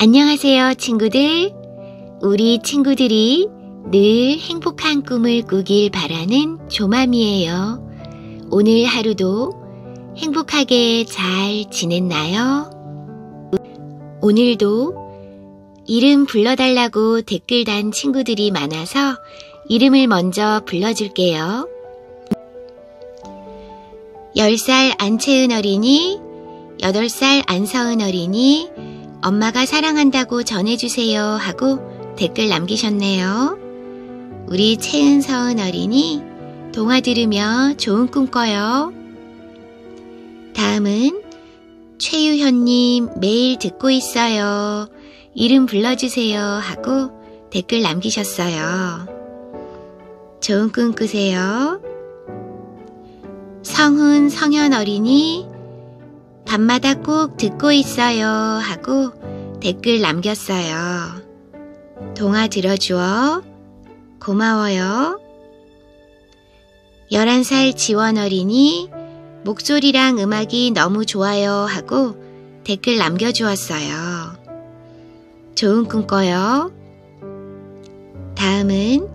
안녕하세요, 친구들. 우리 친구들이 늘 행복한 꿈을 꾸길 바라는 조맘이에요. 오늘 하루도 행복하게 잘 지냈나요? 오늘도 이름 불러달라고 댓글 단 친구들이 많아서 이름을 먼저 불러줄게요. 10살 안채은 어린이, 8살 안서은 어린이, 엄마가 사랑한다고 전해주세요 하고 댓글 남기셨네요. 우리 채은 서은 어린이 동화 들으며 좋은 꿈 꿔요. 다음은 최유현님 매일 듣고 있어요. 이름 불러주세요 하고 댓글 남기셨어요. 좋은 꿈 꾸세요. 성훈 성현 어린이 밤마다 꼭 듣고 있어요 하고 댓글 남겼어요. 동화 들어주어 고마워요. 11살 지원 어린이 목소리랑 음악이 너무 좋아요 하고 댓글 남겨주었어요. 좋은 꿈 꿔요. 다음은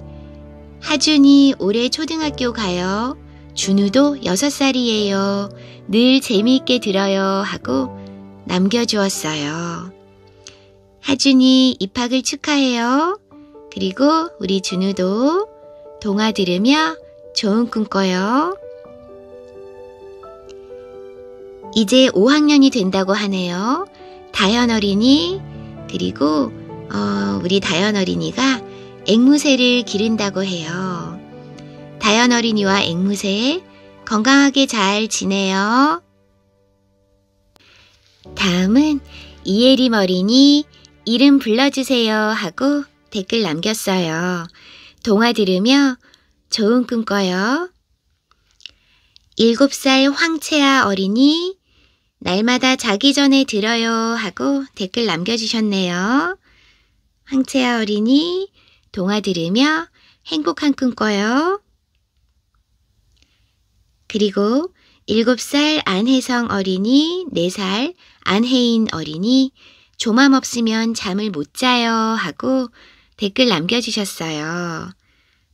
하준이 올해 초등학교 가요. 준우도 6살이에요. 늘 재미있게 들어요 하고 남겨주었어요. 하준이 입학을 축하해요. 그리고 우리 준우도 동화 들으며 좋은 꿈 꿔요. 이제 5학년이 된다고 하네요. 다현 어린이, 그리고 우리 다현 어린이가 앵무새를 기른다고 해요. 다현 어린이와 앵무새 건강하게 잘 지내요. 다음은 이예림 어린이 이름 불러주세요 하고 댓글 남겼어요. 동화 들으며 좋은 꿈 꿔요. 7살 황채아 어린이 날마다 자기 전에 들어요 하고 댓글 남겨주셨네요. 황채아 어린이 동화 들으며 행복한 꿈 꿔요. 그리고 7살 안혜성 어린이, 4살 안혜인 어린이 조맘 없으면 잠을 못 자요 하고 댓글 남겨주셨어요.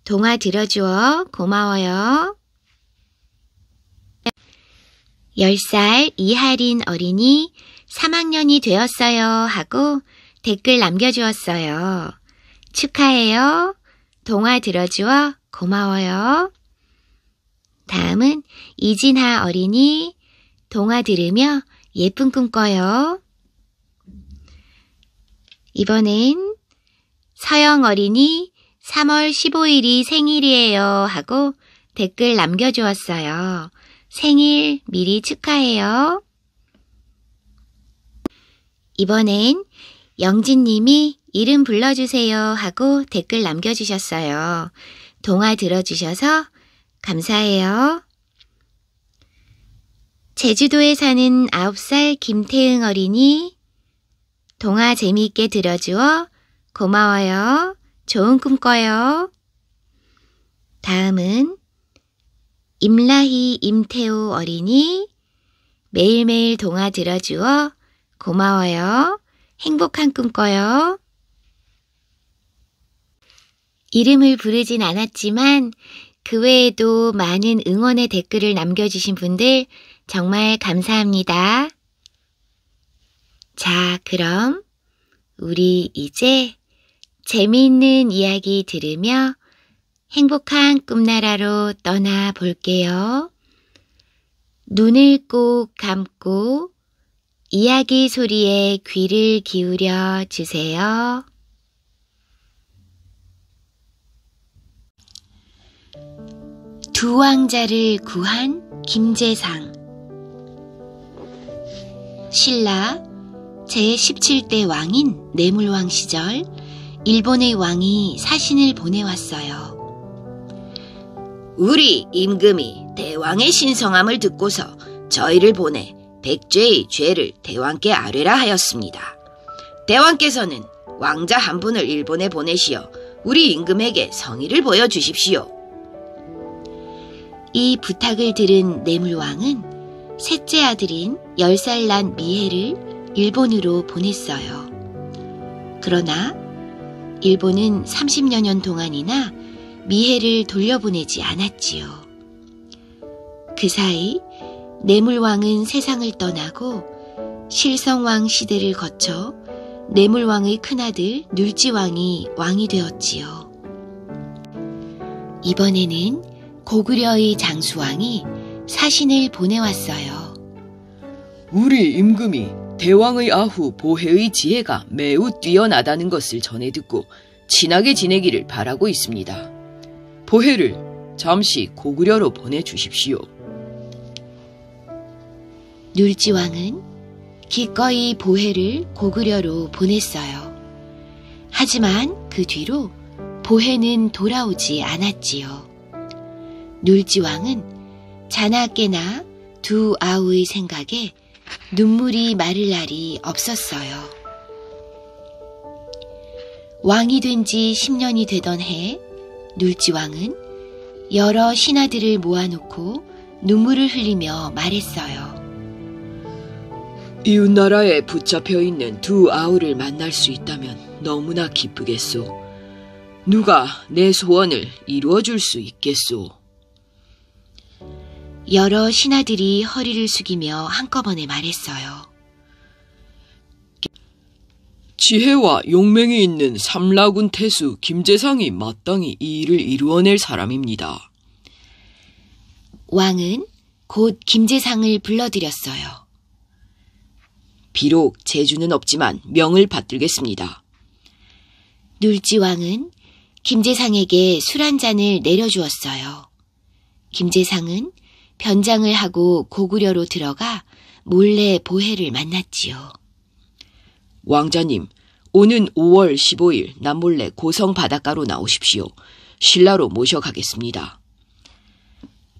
동화 들어주어 고마워요. 10살 이하린 어린이 3학년이 되었어요 하고 댓글 남겨주었어요. 축하해요. 동화 들어주어 고마워요. 다음은 이진하 어린이 동화 들으며 예쁜 꿈 꿔요. 이번엔 서영 어린이 3월 15일이 생일이에요 하고 댓글 남겨주었어요. 생일 미리 축하해요. 이번엔 영진님이 이름 불러주세요 하고 댓글 남겨주셨어요. 동화 들어주셔서 감사해요. 제주도에 사는 9살 김태응 어린이 동화 재미있게 들어주어 고마워요. 좋은 꿈 꿔요. 다음은 임라희 임태호 어린이 매일매일 동화 들어주어 고마워요. 행복한 꿈 꿔요. 이름을 부르진 않았지만 그 외에도 많은 응원의 댓글을 남겨주신 분들 정말 감사합니다. 자, 그럼 우리 이제 재미있는 이야기 들으며 행복한 꿈나라로 떠나 볼게요. 눈을 꼭 감고 이야기 소리에 귀를 기울여 주세요. 두 왕자를 구한 김재상. 신라 제17대 왕인 내물왕 시절 일본의 왕이 사신을 보내왔어요. 우리 임금이 대왕의 신성함을 듣고서 저희를 보내 백죄의 죄를 대왕께 아뢰라 하였습니다. 대왕께서는 왕자 한 분을 일본에 보내시어 우리 임금에게 성의를 보여주십시오. 이 부탁을 들은 내물왕은 셋째 아들인 10살 난 미해를 일본으로 보냈어요. 그러나 일본은 30여 년 동안이나 미해를 돌려보내지 않았지요. 그 사이 내물왕은 세상을 떠나고 실성왕 시대를 거쳐 내물왕의 큰아들 눌지왕이 왕이 되었지요. 이번에는 고구려의 장수왕이 사신을 보내왔어요. 우리 임금이 대왕의 아후 보혜의 지혜가 매우 뛰어나다는 것을 전해 듣고 친하게 지내기를 바라고 있습니다. 보혜를 잠시 고구려로 보내주십시오. 눌지왕은 기꺼이 보혜를 고구려로 보냈어요. 하지만 그 뒤로 보혜는 돌아오지 않았지요. 눌지왕은 자나깨나 두 아우의 생각에 눈물이 마를 날이 없었어요. 왕이 된 지 10년이 되던 해, 눌지왕은 여러 신하들을 모아놓고 눈물을 흘리며 말했어요. 이웃나라에 붙잡혀 있는 두 아우를 만날 수 있다면 너무나 기쁘겠소. 누가 내 소원을 이루어줄 수 있겠소. 여러 신하들이 허리를 숙이며 한꺼번에 말했어요. 지혜와 용맹이 있는 삼라군 태수 김재상이 마땅히 이 일을 이루어낼 사람입니다. 왕은 곧 김재상을 불러들였어요. 비록 재주는 없지만 명을 받들겠습니다. 눌지왕은 김재상에게 술 한 잔을 내려주었어요. 김재상은 변장을 하고 고구려로 들어가 몰래 보혜를 만났지요. 왕자님, 오는 5월 15일 남몰래 고성 바닷가로 나오십시오. 신라로 모셔가겠습니다.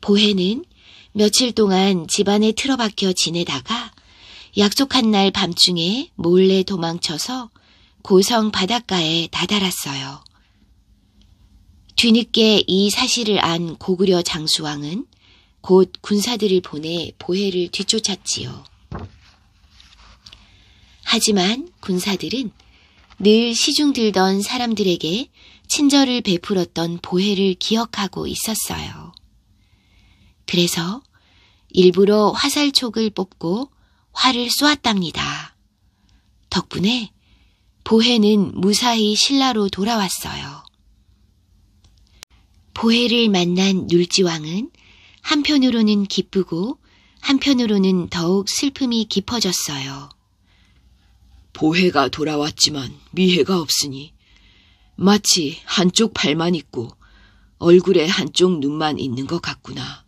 보혜는 며칠 동안 집안에 틀어박혀 지내다가 약속한 날 밤중에 몰래 도망쳐서 고성 바닷가에 다다랐어요. 뒤늦게 이 사실을 안 고구려 장수왕은 곧 군사들을 보내 보혜를 뒤쫓았지요. 하지만 군사들은 늘 시중 들던 사람들에게 친절을 베풀었던 보혜를 기억하고 있었어요. 그래서 일부러 화살촉을 뽑고 활을 쏘았답니다. 덕분에 보혜는 무사히 신라로 돌아왔어요. 보혜를 만난 눌지왕은 한편으로는 기쁘고 한편으로는 더욱 슬픔이 깊어졌어요. 보혜가 돌아왔지만 미혜가 없으니 마치 한쪽 팔만 있고 얼굴에 한쪽 눈만 있는 것 같구나.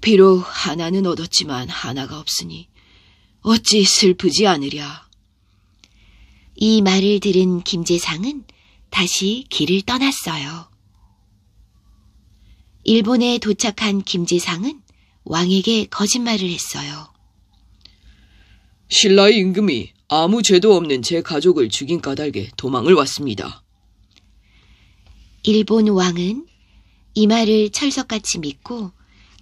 비록 하나는 얻었지만 하나가 없으니 어찌 슬프지 않으랴. 이 말을 들은 김재상은 다시 길을 떠났어요. 일본에 도착한 김재상은 왕에게 거짓말을 했어요. 신라의 임금이 아무 죄도 없는 제 가족을 죽인 까닭에 도망을 왔습니다. 일본 왕은 이 말을 철석같이 믿고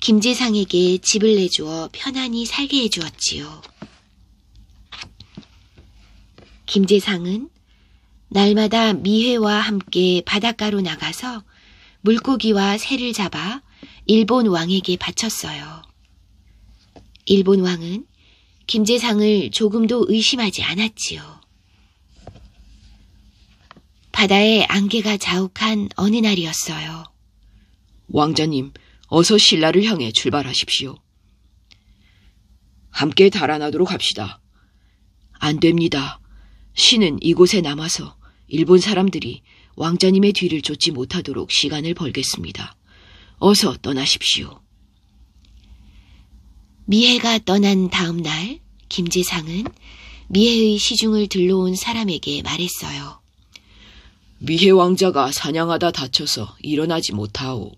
김재상에게 집을 내주어 편안히 살게 해주었지요. 김재상은 날마다 미혜와 함께 바닷가로 나가서 물고기와 새를 잡아 일본 왕에게 바쳤어요. 일본 왕은 김재상을 조금도 의심하지 않았지요. 바다에 안개가 자욱한 어느 날이었어요. 왕자님, 어서 신라를 향해 출발하십시오. 함께 달아나도록 합시다. 안 됩니다. 신은 이곳에 남아서 일본 사람들이 왕자님의 뒤를 쫓지 못하도록 시간을 벌겠습니다. 어서 떠나십시오. 미혜가 떠난 다음 날 김재상은 미혜의 시중을 들러온 사람에게 말했어요. 미혜 왕자가 사냥하다 다쳐서 일어나지 못하오.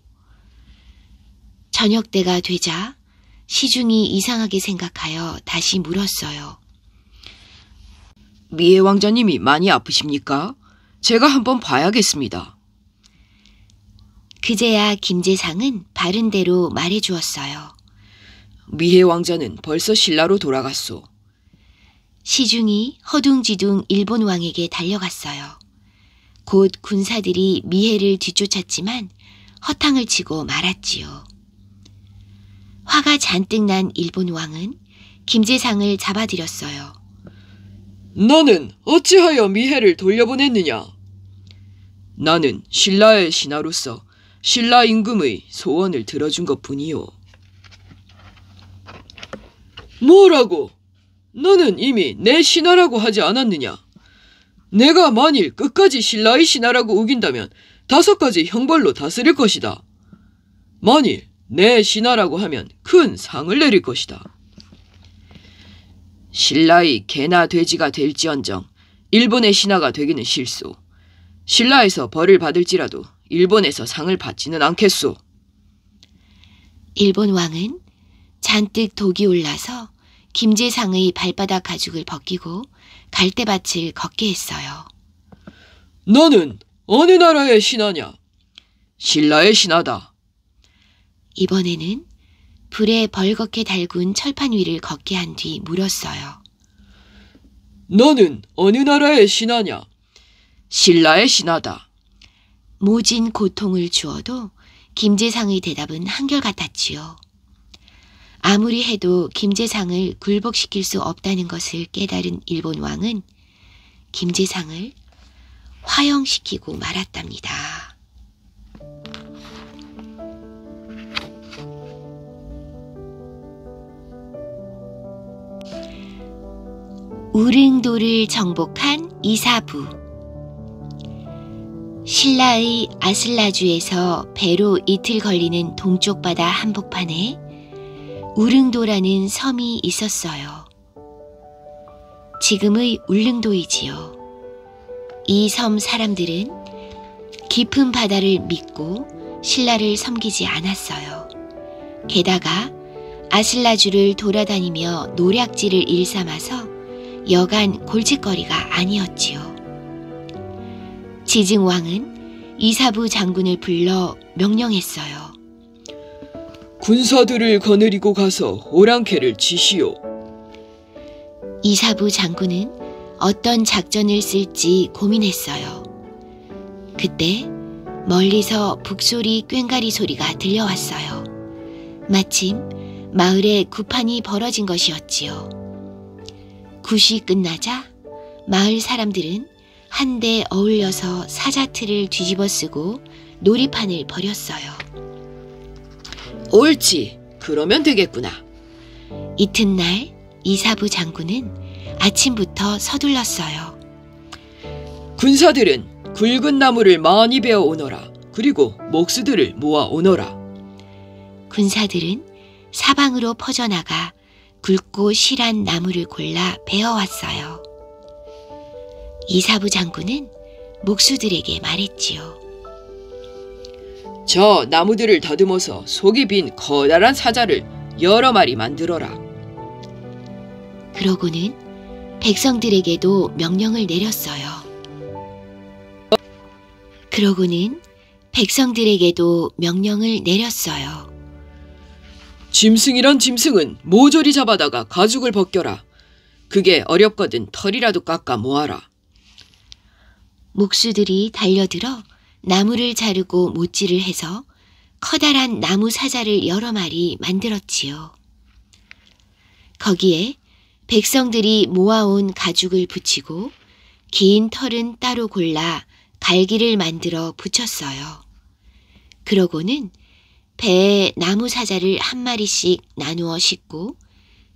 저녁 때가 되자 시중이 이상하게 생각하여 다시 물었어요. 미혜 왕자님이 많이 아프십니까? 제가 한번 봐야겠습니다. 그제야 김재상은 바른 대로 말해주었어요. 미혜 왕자는 벌써 신라로 돌아갔소. 시중이 허둥지둥 일본 왕에게 달려갔어요. 곧 군사들이 미해를 뒤쫓았지만 허탕을 치고 말았지요. 화가 잔뜩 난 일본 왕은 김제상을 잡아들였어요. 너는 어찌하여 미해를 돌려보냈느냐? 나는 신라의 신하로서 신라 임금의 소원을 들어준 것뿐이요. 뭐라고? 너는 이미 내 신하라고 하지 않았느냐? 내가 만일 끝까지 신라의 신하라고 우긴다면 5가지 형벌로 다스릴 것이다. 만일 내 신하라고 하면 큰 상을 내릴 것이다. 신라의 개나 돼지가 될지언정 일본의 신하가 되기는 싫소. 신라에서 벌을 받을지라도 일본에서 상을 받지는 않겠소. 일본 왕은 잔뜩 독이 올라서 김제상의 발바닥 가죽을 벗기고 갈대밭을 걷게 했어요. 너는 어느 나라의 신하냐? 신라의 신하다. 이번에는 불에 벌겋게 달군 철판 위를 걷게 한 뒤 물었어요. 너는 어느 나라의 신하냐? 신라의 신하다. 모진 고통을 주어도 김제상의 대답은 한결같았지요. 아무리 해도 김제상을 굴복시킬 수 없다는 것을 깨달은 일본 왕은 김제상을 화형시키고 말았답니다. 우릉도를 정복한 이사부. 신라의 아슬라주에서 배로 이틀 걸리는 동쪽 바다 한복판에 우릉도라는 섬이 있었어요. 지금의 울릉도이지요. 이 섬 사람들은 깊은 바다를 믿고 신라를 섬기지 않았어요. 게다가 아슬라주를 돌아다니며 노략질을 일삼아서 여간 골칫거리가 아니었지요. 지증왕은 이사부 장군을 불러 명령했어요. 군사들을 거느리고 가서 오랑캐를 치시오. 이사부 장군은 어떤 작전을 쓸지 고민했어요. 그때 멀리서 북소리 꽹가리 소리가 들려왔어요. 마침 마을에 구판이 벌어진 것이었지요. 굿이 끝나자 마을 사람들은 한데 어울려서 사자틀을 뒤집어 쓰고 놀이판을 벌였어요. 옳지. 그러면 되겠구나. 이튿날 이사부 장군은 아침부터 서둘렀어요. 군사들은 굵은 나무를 많이 베어 오너라. 그리고 목수들을 모아 오너라. 군사들은 사방으로 퍼져나가 굵고 실한 나무를 골라 베어왔어요. 이사부 장군은 목수들에게 말했지요. 저 나무들을 다듬어서 속이 빈 커다란 사자를 여러 마리 만들어라. 그러고는 백성들에게도 명령을 내렸어요. 짐승이란 짐승은 모조리 잡아다가 가죽을 벗겨라. 그게 어렵거든 털이라도 깎아 모아라. 목수들이 달려들어 나무를 자르고 못질을 해서 커다란 나무 사자를 여러 마리 만들었지요. 거기에 백성들이 모아온 가죽을 붙이고 긴 털은 따로 골라 갈기를 만들어 붙였어요. 그러고는 배에 나무 사자를 한 마리씩 나누어 싣고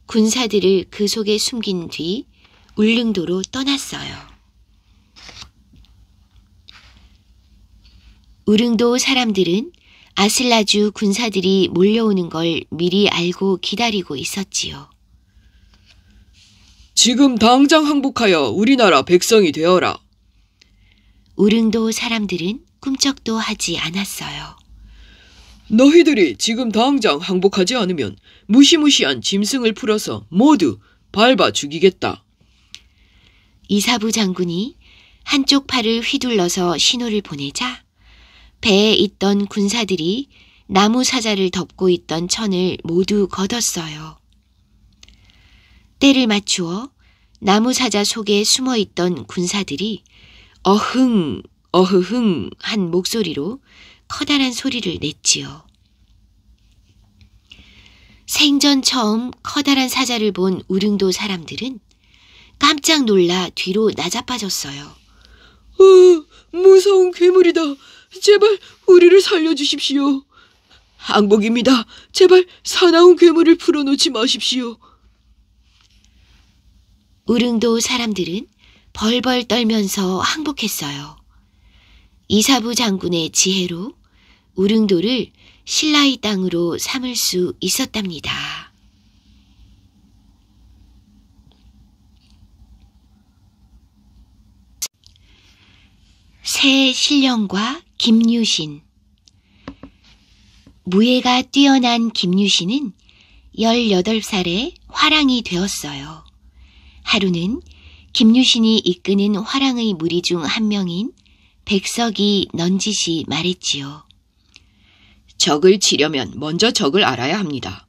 군사들을 그 속에 숨긴 뒤 울릉도로 떠났어요. 울릉도 사람들은 아슬라주 군사들이 몰려오는 걸 미리 알고 기다리고 있었지요. 지금 당장 항복하여 우리나라 백성이 되어라. 울릉도 사람들은 꿈쩍도 하지 않았어요. 너희들이 지금 당장 항복하지 않으면 무시무시한 짐승을 풀어서 모두 밟아 죽이겠다. 이사부 장군이 한쪽 팔을 휘둘러서 신호를 보내자 배에 있던 군사들이 나무 사자를 덮고 있던 천을 모두 걷었어요. 때를 맞추어 나무 사자 속에 숨어있던 군사들이 어흥, 어흐흥 한 목소리로 커다란 소리를 냈지요. 생전 처음 커다란 사자를 본 우릉도 사람들은 깜짝 놀라 뒤로 나자빠졌어요. 무서운 괴물이다. 제발 우리를 살려주십시오. 항복입니다. 제발 사나운 괴물을 풀어놓지 마십시오. 우릉도 사람들은 벌벌 떨면서 항복했어요. 이사부 장군의 지혜로 우릉도를 신라의 땅으로 삼을 수 있었답니다. 새 신령과 김유신. 무예가 뛰어난 김유신은 18살에 화랑이 되었어요. 하루는 김유신이 이끄는 화랑의 무리 중 한 명인 백석이 넌짓이 말했지요. 적을 치려면 먼저 적을 알아야 합니다.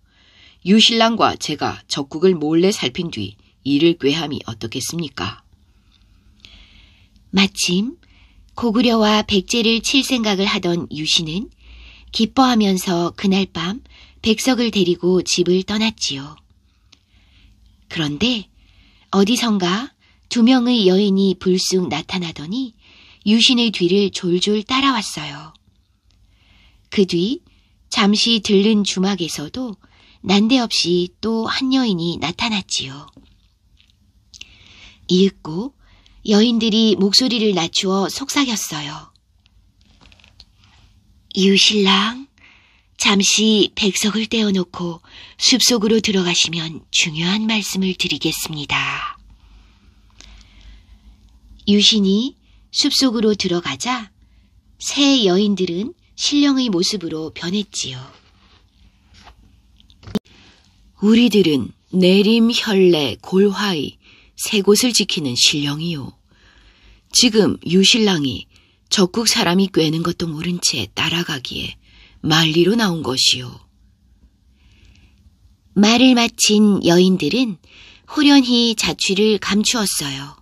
유신랑과 제가 적국을 몰래 살핀 뒤 이를 꾀함이 어떻겠습니까? 마침 고구려와 백제를 칠 생각을 하던 유신은 기뻐하면서 그날 밤 백석을 데리고 집을 떠났지요. 그런데 어디선가 2명의 여인이 불쑥 나타나더니 유신의 뒤를 졸졸 따라왔어요. 그 뒤 잠시 들른 주막에서도 난데없이 또 한 여인이 나타났지요. 이윽고 여인들이 목소리를 낮추어 속삭였어요. 유신랑, 잠시 백석을 떼어놓고 숲속으로 들어가시면 중요한 말씀을 드리겠습니다. 유신이 숲속으로 들어가자 새 여인들은 신령의 모습으로 변했지요. 우리들은 내림, 혈례, 골화의 세 곳을 지키는 신령이요. 지금 유신랑이 적국 사람이 꿰는 것도 모른 채 따라가기에 만리로 나온 것이요. 말을 마친 여인들은 호련히 자취를 감추었어요.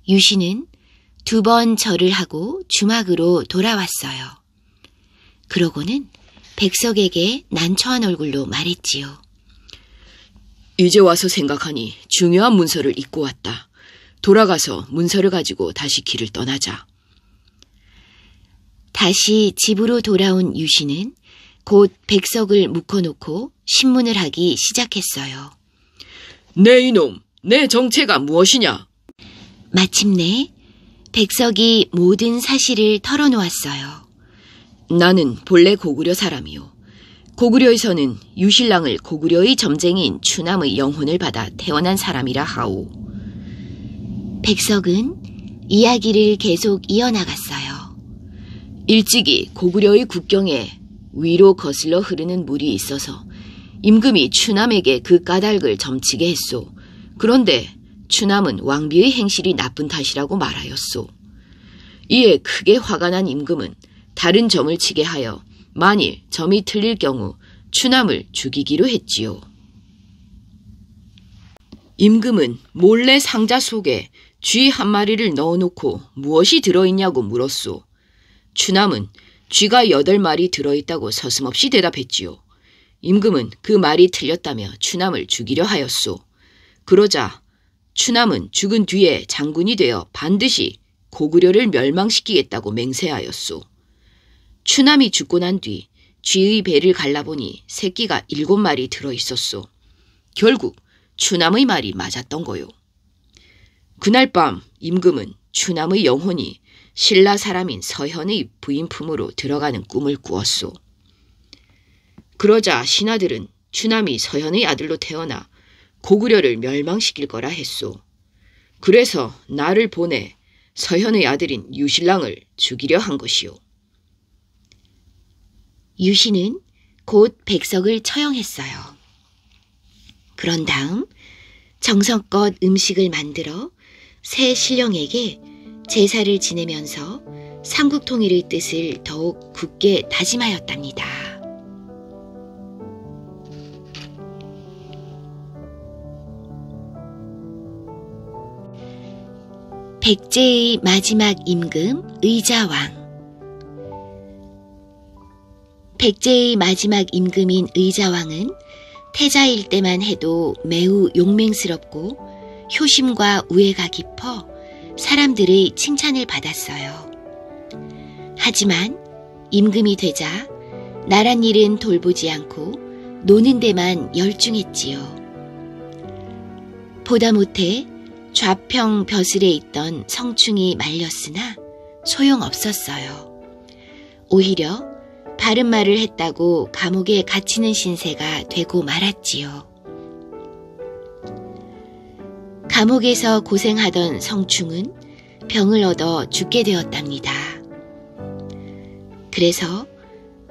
유신은 2번 절을 하고 주막으로 돌아왔어요. 그러고는 백석에게 난처한 얼굴로 말했지요. 이제 와서 생각하니 중요한 문서를 잊고 왔다. 돌아가서 문서를 가지고 다시 길을 떠나자. 다시 집으로 돌아온 유신은 곧 백석을 묶어놓고 신문을 하기 시작했어요. 내 이놈, 내 정체가 무엇이냐? 마침내 백석이 모든 사실을 털어놓았어요. 나는 본래 고구려 사람이요. 고구려에서는 유신랑을 고구려의 점쟁이인 추남의 영혼을 받아 태어난 사람이라 하오. 백석은 이야기를 계속 이어나갔어요. 일찍이 고구려의 국경에 위로 거슬러 흐르는 물이 있어서 임금이 추남에게 그 까닭을 점치게 했소. 그런데 추남은 왕비의 행실이 나쁜 탓이라고 말하였소. 이에 크게 화가 난 임금은 다른 점을 치게 하여 만일 점이 틀릴 경우 추남을 죽이기로 했지요. 임금은 몰래 상자 속에 쥐 한 마리를 넣어놓고 무엇이 들어있냐고 물었소. 추남은 쥐가 8마리 들어있다고 서슴없이 대답했지요. 임금은 그 말이 틀렸다며 추남을 죽이려 하였소. 그러자 추남은 죽은 뒤에 장군이 되어 반드시 고구려를 멸망시키겠다고 맹세하였소. 추남이 죽고 난 뒤 쥐의 배를 갈라보니 새끼가 7마리 들어있었소. 결국 추남의 말이 맞았던 거요. 그날 밤 임금은 추남의 영혼이 신라 사람인 서현의 부인 품으로 들어가는 꿈을 꾸었소. 그러자 신하들은 추남이 서현의 아들로 태어나 고구려를 멸망시킬 거라 했소. 그래서 나를 보내 서현의 아들인 유신랑을 죽이려 한 것이요. 유신은 곧 백석을 처형했어요. 그런 다음 정성껏 음식을 만들어 새 신령에게 제사를 지내면서 삼국 통일의 뜻을 더욱 굳게 다짐하였답니다. 백제의 마지막 임금 의자왕. 백제의 마지막 임금인 의자왕은 태자일 때만 해도 매우 용맹스럽고 효심과 우애가 깊어 사람들의 칭찬을 받았어요. 하지만 임금이 되자 나란 일은 돌보지 않고 노는 데만 열중했지요. 보다 못해 좌평 벼슬에 있던 성충이 말렸으나 소용없었어요. 오히려 바른 말을 했다고 감옥에 갇히는 신세가 되고 말았지요. 감옥에서 고생하던 성충은 병을 얻어 죽게 되었답니다. 그래서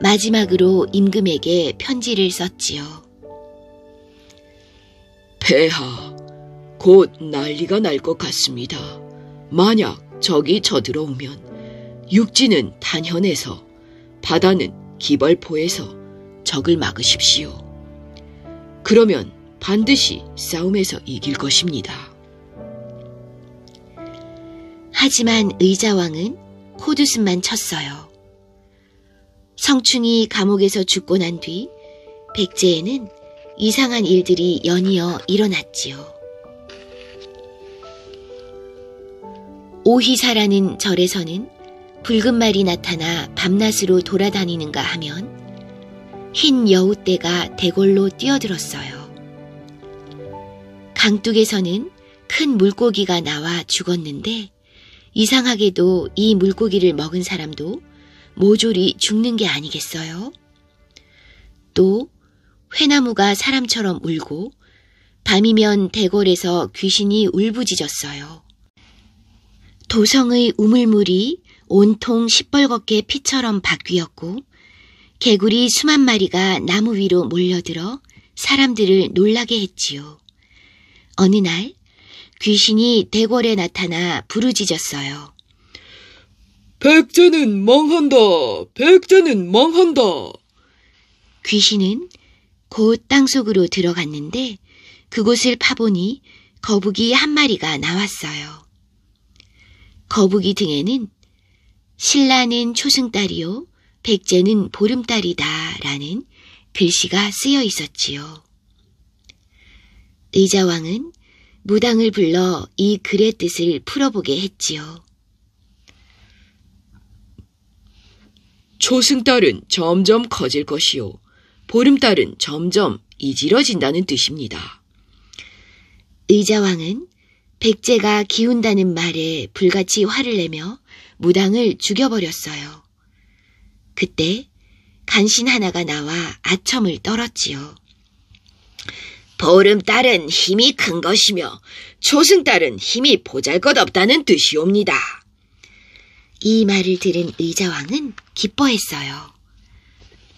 마지막으로 임금에게 편지를 썼지요. 폐하, 곧 난리가 날 것 같습니다. 만약 적이 쳐들어오면 육지는 단현에서 바다는 기벌포에서 적을 막으십시오. 그러면 반드시 싸움에서 이길 것입니다. 하지만 의자왕은 콧웃음만 쳤어요. 성충이 감옥에서 죽고 난 뒤 백제에는 이상한 일들이 연이어 일어났지요. 오희사라는 절에서는 붉은 말이 나타나 밤낮으로 돌아다니는가 하면 흰 여우떼가 대궐로 뛰어들었어요. 강둑에서는 큰 물고기가 나와 죽었는데 이상하게도 이 물고기를 먹은 사람도 모조리 죽는 게 아니겠어요? 또 회나무가 사람처럼 울고 밤이면 대궐에서 귀신이 울부짖었어요. 도성의 우물물이 온통 시뻘겋게 피처럼 바뀌었고 개구리 수만 마리가 나무 위로 몰려들어 사람들을 놀라게 했지요. 어느 날 귀신이 대궐에 나타나 부르짖었어요. 백제는 망한다! 백제는 망한다! 귀신은 곧 땅속으로 들어갔는데 그곳을 파보니 거북이 한 마리가 나왔어요. 거북이 등에는 신라는 초승달이요 백제는 보름달이다 라는 글씨가 쓰여 있었지요. 의자왕은 무당을 불러 이 글의 뜻을 풀어보게 했지요. 초승달은 점점 커질 것이요 보름달은 점점 이질어진다는 뜻입니다. 의자왕은 백제가 기운다는 말에 불같이 화를 내며 무당을 죽여버렸어요. 그때 간신 하나가 나와 아첨을 떨었지요. 보름달은 힘이 큰 것이며 초승달은 힘이 보잘것없다는 뜻이옵니다. 이 말을 들은 의자왕은 기뻐했어요.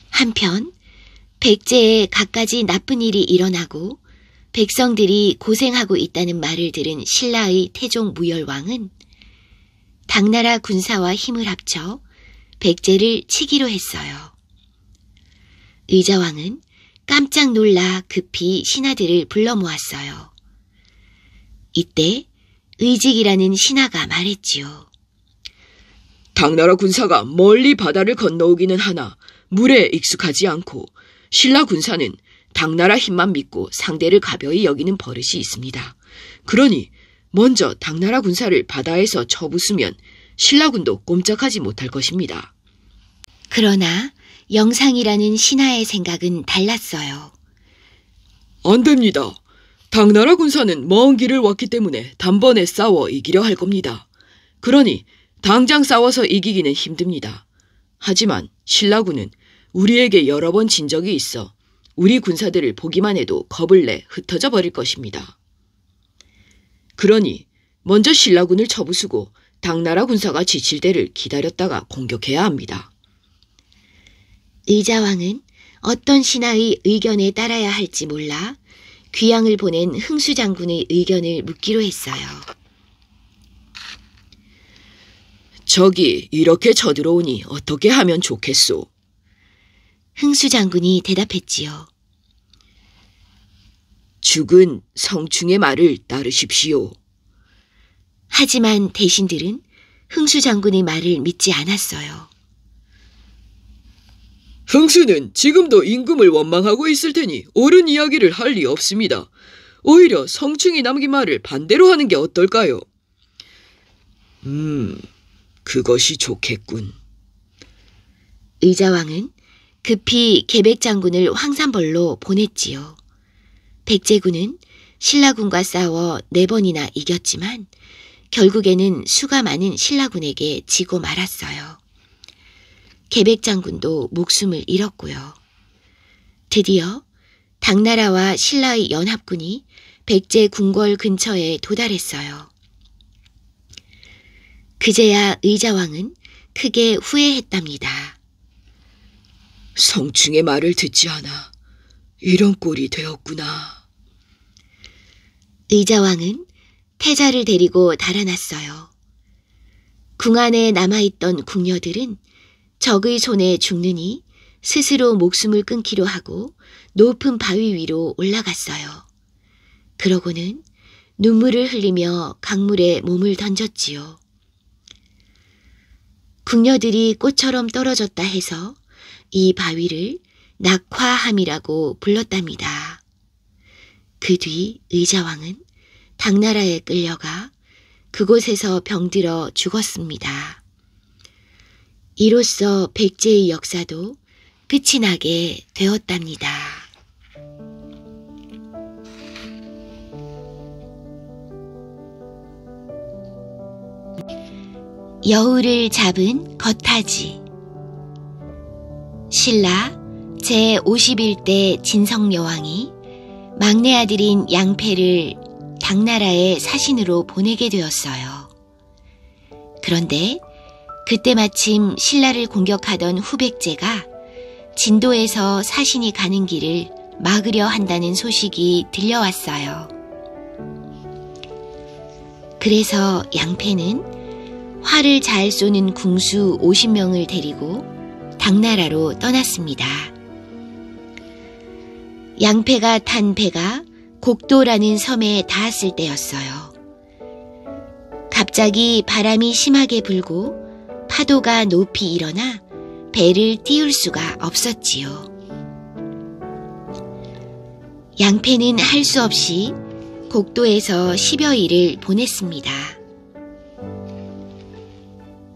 한편 백제에 갖가지 나쁜 일이 일어나고 백성들이 고생하고 있다는 말을 들은 신라의 태종 무열왕은 당나라 군사와 힘을 합쳐 백제를 치기로 했어요. 의자왕은 깜짝 놀라 급히 신하들을 불러 모았어요. 이때 의직이라는 신하가 말했지요. 당나라 군사가 멀리 바다를 건너오기는 하나 물에 익숙하지 않고 신라 군사는 당나라 힘만 믿고 상대를 가벼이 여기는 버릇이 있습니다. 그러니 먼저 당나라 군사를 바다에서 쳐부수면 신라군도 꼼짝하지 못할 것입니다. 그러나 영상이라는 신하의 생각은 달랐어요. 안 됩니다. 당나라 군사는 먼 길을 왔기 때문에 단번에 싸워 이기려 할 겁니다. 그러니 당장 싸워서 이기기는 힘듭니다. 하지만 신라군은 우리에게 여러 번 진 적이 있어 우리 군사들을 보기만 해도 겁을 내 흩어져 버릴 것입니다. 그러니 먼저 신라군을 쳐부수고 당나라 군사가 지칠 때를 기다렸다가 공격해야 합니다. 의자왕은 어떤 신하의 의견에 따라야 할지 몰라 귀양을 보낸 흥수 장군의 의견을 묻기로 했어요. 적이 이렇게 쳐들어오니 어떻게 하면 좋겠소? 흥수 장군이 대답했지요. 죽은 성충의 말을 따르십시오. 하지만 대신들은 흥수 장군의 말을 믿지 않았어요. 흥수는 지금도 임금을 원망하고 있을 테니 옳은 이야기를 할 리 없습니다. 오히려 성충이 남긴 말을 반대로 하는 게 어떨까요? 그것이 좋겠군. 의자왕은 급히 계백장군을 황산벌로 보냈지요. 백제군은 신라군과 싸워 4번이나 이겼지만 결국에는 수가 많은 신라군에게 지고 말았어요. 계백장군도 목숨을 잃었고요. 드디어 당나라와 신라의 연합군이 백제 궁궐 근처에 도달했어요. 그제야 의자왕은 크게 후회했답니다. 성충의 말을 듣지 않아 이런 꼴이 되었구나. 의자왕은 태자를 데리고 달아났어요. 궁 안에 남아있던 궁녀들은 적의 손에 죽느니 스스로 목숨을 끊기로 하고 높은 바위 위로 올라갔어요. 그러고는 눈물을 흘리며 강물에 몸을 던졌지요. 궁녀들이 꽃처럼 떨어졌다 해서 이 바위를 낙화함이라고 불렀답니다. 그 뒤 의자왕은 당나라에 끌려가 그곳에서 병들어 죽었습니다. 이로써 백제의 역사도 끝이 나게 되었답니다. 여우를 잡은 겉하지. 신라 제51대 진성여왕이 막내 아들인 양패를 당나라의 사신으로 보내게 되었어요. 그런데 그때 마침 신라를 공격하던 후백제가 진도에서 사신이 가는 길을 막으려 한다는 소식이 들려왔어요. 그래서 양패는 활을 잘 쏘는 궁수 50명을 데리고 당나라로 떠났습니다. 양패가 탄 배가 곡도라는 섬에 닿았을 때였어요. 갑자기 바람이 심하게 불고 파도가 높이 일어나 배를 띄울 수가 없었지요. 양패는 할 수 없이 곡도에서 10여일을 보냈습니다.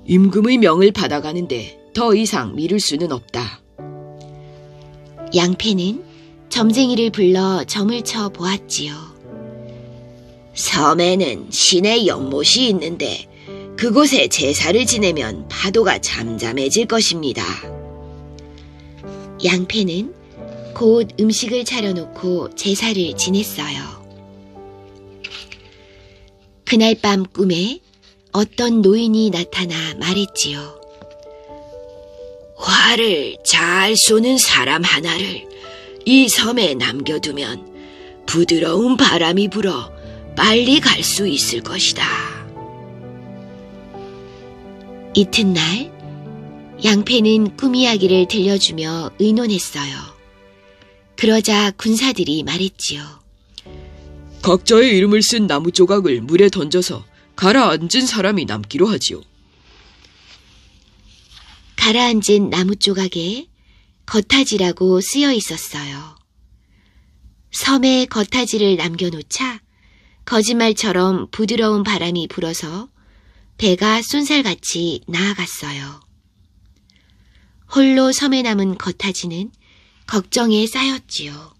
임금의 명을 받아가는데 더 이상 미룰 수는 없다. 양패는 점쟁이를 불러 점을 쳐 보았지요. 섬에는 신의 연못이 있는데 그곳에 제사를 지내면 파도가 잠잠해질 것입니다. 양패는 곧 음식을 차려놓고 제사를 지냈어요. 그날 밤 꿈에 어떤 노인이 나타나 말했지요. 활을 잘 쏘는 사람 하나를 이 섬에 남겨두면 부드러운 바람이 불어 빨리 갈 수 있을 것이다. 이튿날 양패는 꿈 이야기를 들려주며 의논했어요. 그러자 군사들이 말했지요. 각자의 이름을 쓴 나무 조각을 물에 던져서 가라앉은 사람이 남기로 하지요. 가라앉은 나무 조각에 겉하지라고 쓰여 있었어요. 섬에 겉하지를 남겨놓자 거짓말처럼 부드러운 바람이 불어서 배가 쏜살같이 나아갔어요. 홀로 섬에 남은 겉하지는 걱정에 쌓였지요.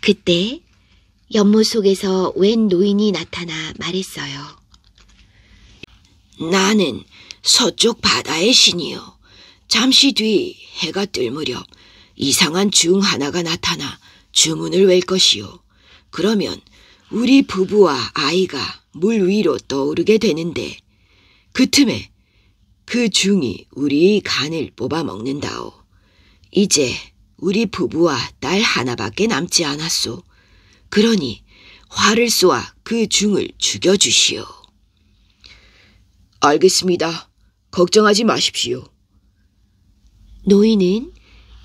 그때 연못 속에서 웬 노인이 나타나 말했어요. 나는 서쪽 바다의 신이요. 잠시 뒤 해가 뜰 무렵 이상한 중 하나가 나타나 주문을 외울 것이요. 그러면 우리 부부와 아이가 물 위로 떠오르게 되는데 그 틈에 그 중이 우리의 간을 뽑아 먹는다오. 이제 우리 부부와 딸 하나밖에 남지 않았소. 그러니 활을 쏘아 그 중을 죽여주시오. 알겠습니다. 걱정하지 마십시오. 노인은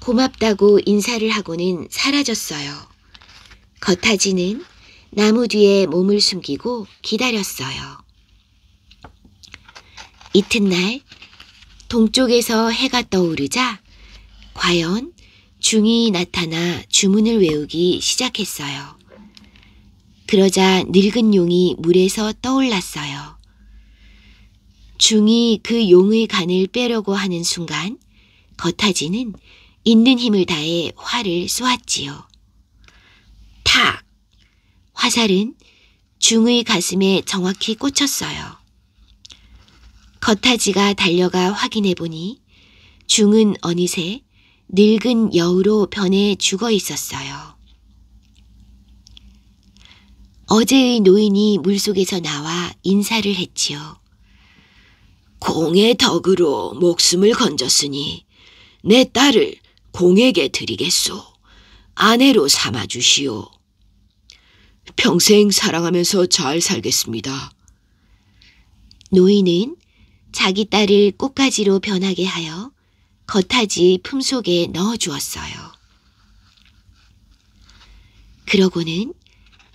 고맙다고 인사를 하고는 사라졌어요. 겉하지는 나무 뒤에 몸을 숨기고 기다렸어요. 이튿날 동쪽에서 해가 떠오르자 과연 중이 나타나 주문을 외우기 시작했어요. 그러자 늙은 용이 물에서 떠올랐어요. 중이 그 용의 간을 빼려고 하는 순간 거타지는 있는 힘을 다해 활을 쏘았지요. 탁! 화살은 중의 가슴에 정확히 꽂혔어요. 거타지가 달려가 확인해 보니 중은 어느새 늙은 여우로 변해 죽어 있었어요. 어제의 노인이 물속에서 나와 인사를 했지요. 공의 덕으로 목숨을 건졌으니 내 딸을 공에게 드리겠소. 아내로 삼아주시오. 평생 사랑하면서 잘 살겠습니다. 노인은 자기 딸을 꽃가지로 변하게 하여 거타지 품속에 넣어주었어요. 그러고는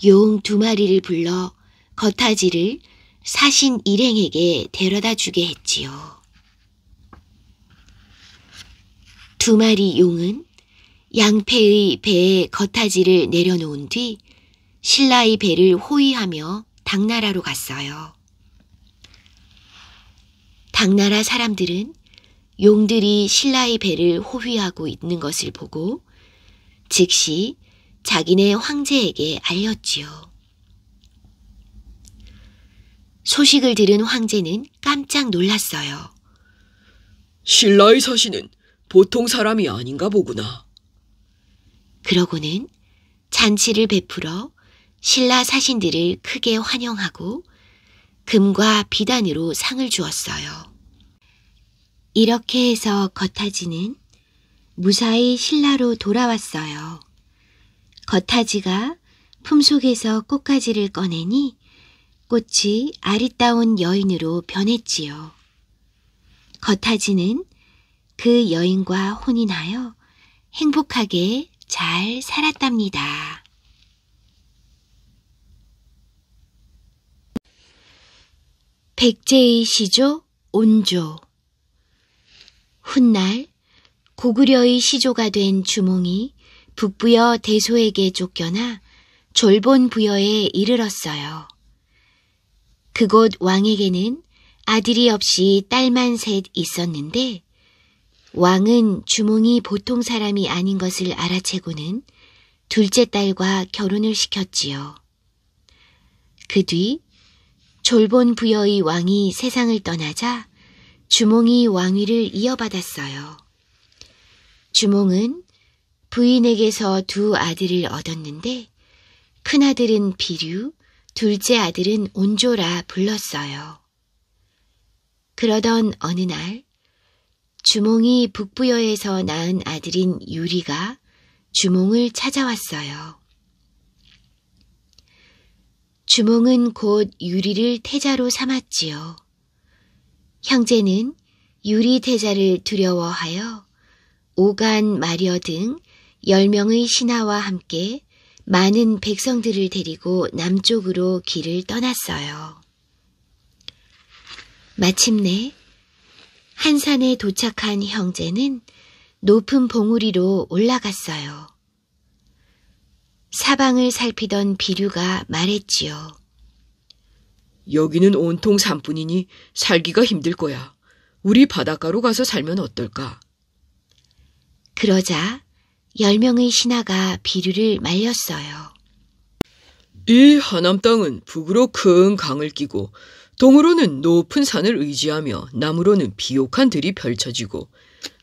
용 2마리를 불러 거타지를 사신 일행에게 데려다 주게 했지요. 2마리 용은 양패의 배에 거타지를 내려놓은 뒤 신라의 배를 호위하며 당나라로 갔어요. 당나라 사람들은 용들이 신라의 배를 호위하고 있는 것을 보고 즉시 자기네 황제에게 알렸지요. 소식을 들은 황제는 깜짝 놀랐어요. 신라의 사신은 보통 사람이 아닌가 보구나. 그러고는 잔치를 베풀어 신라 사신들을 크게 환영하고 금과 비단으로 상을 주었어요. 이렇게 해서 거타지는 무사히 신라로 돌아왔어요. 거타지가 품속에서 꽃가지를 꺼내니 꽃이 아리따운 여인으로 변했지요. 거타지는 그 여인과 혼인하여 행복하게 잘 살았답니다. 백제의 시조 온조. 훗날 고구려의 시조가 된 주몽이 북부여 대소에게 쫓겨나 졸본 부여에 이르렀어요. 그곳 왕에게는 아들이 없이 딸만 셋 있었는데 왕은 주몽이 보통 사람이 아닌 것을 알아채고는 둘째 딸과 결혼을 시켰지요. 그 뒤 졸본 부여의 왕이 세상을 떠나자 주몽이 왕위를 이어받았어요. 주몽은 부인에게서 2 아들을 얻었는데 큰아들은 비류, 둘째 아들은 온조라 불렀어요. 그러던 어느 날 주몽이 북부여에서 낳은 아들인 유리가 주몽을 찾아왔어요. 주몽은 곧 유리를 태자로 삼았지요. 형제는 유리 태자를 두려워하여 오간, 마려 등 10명의 신하와 함께 많은 백성들을 데리고 남쪽으로 길을 떠났어요. 마침내 한 산에 도착한 형제는 높은 봉우리로 올라갔어요. 사방을 살피던 비류가 말했지요. 여기는 온통 산뿐이니 살기가 힘들 거야. 우리 바닷가로 가서 살면 어떨까? 그러자 10명의 신하가 비류를 말렸어요. 이 하남 땅은 북으로 큰 강을 끼고 동으로는 높은 산을 의지하며 남으로는 비옥한 들이 펼쳐지고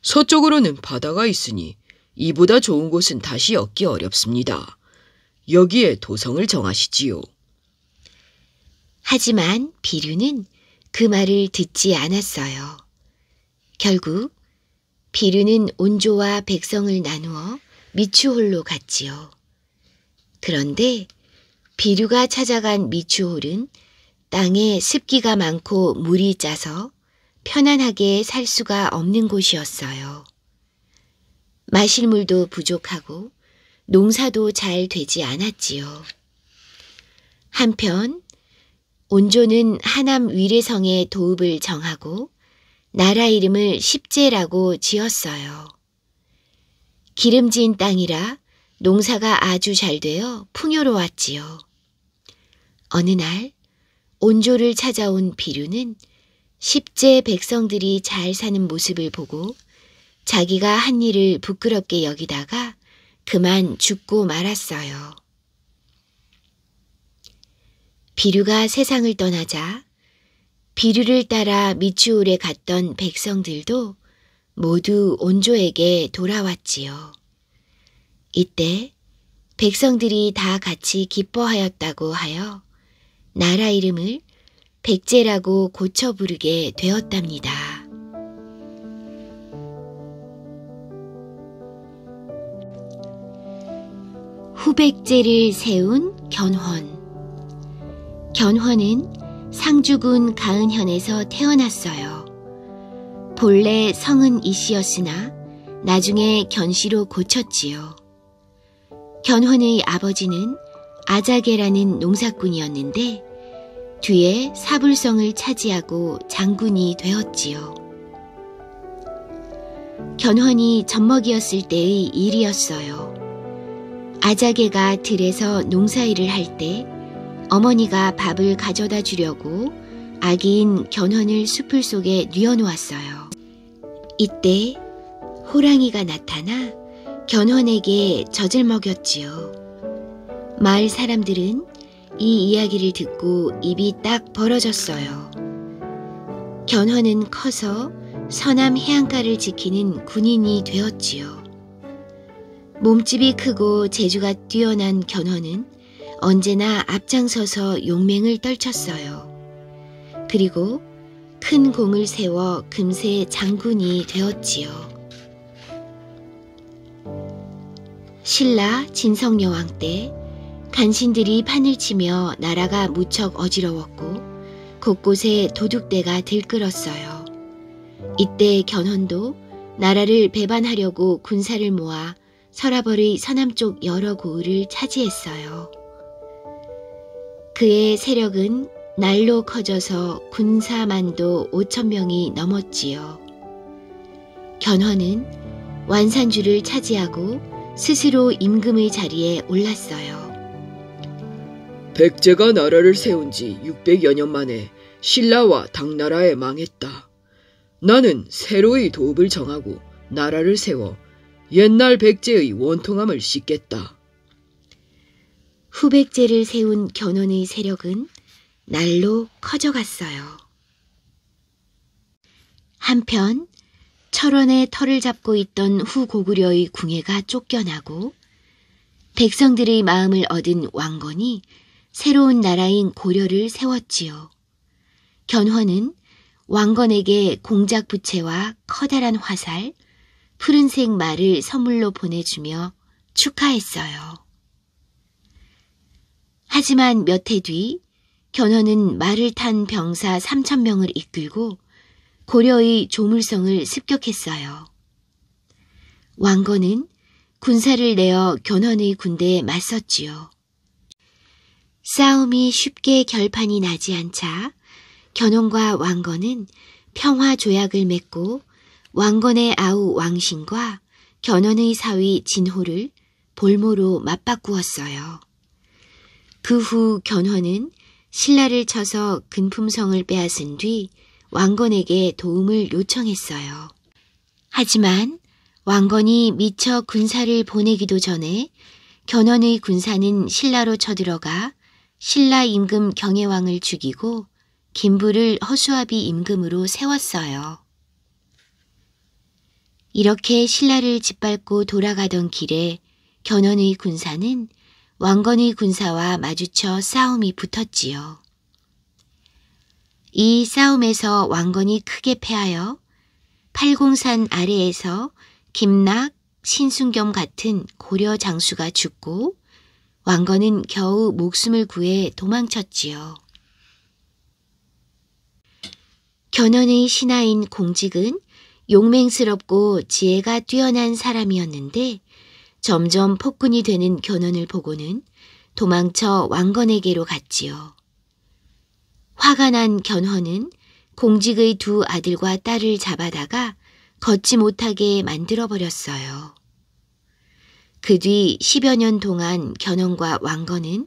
서쪽으로는 바다가 있으니 이보다 좋은 곳은 다시 얻기 어렵습니다. 여기에 도성을 정하시지요. 하지만 비류는 그 말을 듣지 않았어요. 결국 비류는 온조와 백성을 나누어 미추홀로 갔지요. 그런데 비류가 찾아간 미추홀은 땅에 습기가 많고 물이 짜서 편안하게 살 수가 없는 곳이었어요. 마실 물도 부족하고 농사도 잘 되지 않았지요. 한편 온조는 하남 위례성의 도읍을 정하고 나라 이름을 십제라고 지었어요. 기름진 땅이라 농사가 아주 잘 되어 풍요로웠지요. 어느 날 온조를 찾아온 비류는 십제 백성들이 잘 사는 모습을 보고 자기가 한 일을 부끄럽게 여기다가 그만 죽고 말았어요. 비류가 세상을 떠나자 비류를 따라 미추홀에 갔던 백성들도 모두 온조에게 돌아왔지요. 이때 백성들이 다 같이 기뻐하였다고 하여 나라 이름을 백제라고 고쳐 부르게 되었답니다. 후백제를 세운 견훤. 견훤은 상주군 가은현에서 태어났어요. 본래 성은 이씨였으나 나중에 견씨로 고쳤지요. 견훤의 아버지는 아자개라는 농사꾼이었는데 뒤에 사불성을 차지하고 장군이 되었지요. 견훤이 젖먹이었을 때의 일이었어요. 아자개가 들에서 농사일을 할 때 어머니가 밥을 가져다 주려고 아기인 견훤을 수풀 속에 뉘어놓았어요. 이때 호랑이가 나타나 견훤에게 젖을 먹였지요. 마을 사람들은 이 이야기를 듣고 입이 딱 벌어졌어요. 견훤은 커서 서남 해안가를 지키는 군인이 되었지요. 몸집이 크고 재주가 뛰어난 견훤은 언제나 앞장서서 용맹을 떨쳤어요. 그리고 큰 공을 세워 금세 장군이 되었지요. 신라 진성여왕 때 간신들이 판을 치며 나라가 무척 어지러웠고 곳곳에 도둑대가 들끓었어요. 이때 견훤도 나라를 배반하려고 군사를 모아 서라벌의 서남쪽 여러 고을을 차지했어요. 그의 세력은 날로 커져서 군사만도 5,000명이 넘었지요. 견훤은 완산주를 차지하고 스스로 임금의 자리에 올랐어요. 백제가 나라를 세운 지 600여 년 만에 신라와 당나라에 망했다. 나는 새로이 도읍을 정하고 나라를 세워 옛날 백제의 원통함을 씻겠다. 후백제를 세운 견훤의 세력은 날로 커져갔어요. 한편 철원에 터를 잡고 있던 후고구려의 궁예가 쫓겨나고 백성들의 마음을 얻은 왕건이 새로운 나라인 고려를 세웠지요. 견훤은 왕건에게 공작 부채와 커다란 화살, 푸른색 말을 선물로 보내주며 축하했어요. 하지만 몇 해 뒤 견훤은 말을 탄 병사 3,000명을 이끌고 고려의 조물성을 습격했어요. 왕건은 군사를 내어 견훤의 군대에 맞섰지요. 싸움이 쉽게 결판이 나지 않자 견훤과 왕건은 평화 조약을 맺고 왕건의 아우 왕신과 견훤의 사위 진호를 볼모로 맞바꾸었어요. 그 후 견훤은 신라를 쳐서 근품성을 빼앗은 뒤 왕건에게 도움을 요청했어요. 하지만 왕건이 미처 군사를 보내기도 전에 견훤의 군사는 신라로 쳐들어가 신라 임금 경혜왕을 죽이고 김부를 허수아비 임금으로 세웠어요. 이렇게 신라를 짓밟고 돌아가던 길에 견훤의 군사는 왕건의 군사와 마주쳐 싸움이 붙었지요. 이 싸움에서 왕건이 크게 패하여 팔공산 아래에서 김낙, 신순겸 같은 고려 장수가 죽고 왕건은 겨우 목숨을 구해 도망쳤지요. 견훤의 신하인 공직은 용맹스럽고 지혜가 뛰어난 사람이었는데 점점 폭군이 되는 견훤을 보고는 도망쳐 왕건에게로 갔지요. 화가 난 견훤은 공직의 두 아들과 딸을 잡아다가 걷지 못하게 만들어버렸어요. 그 뒤 10여 년 동안 견훤과 왕건은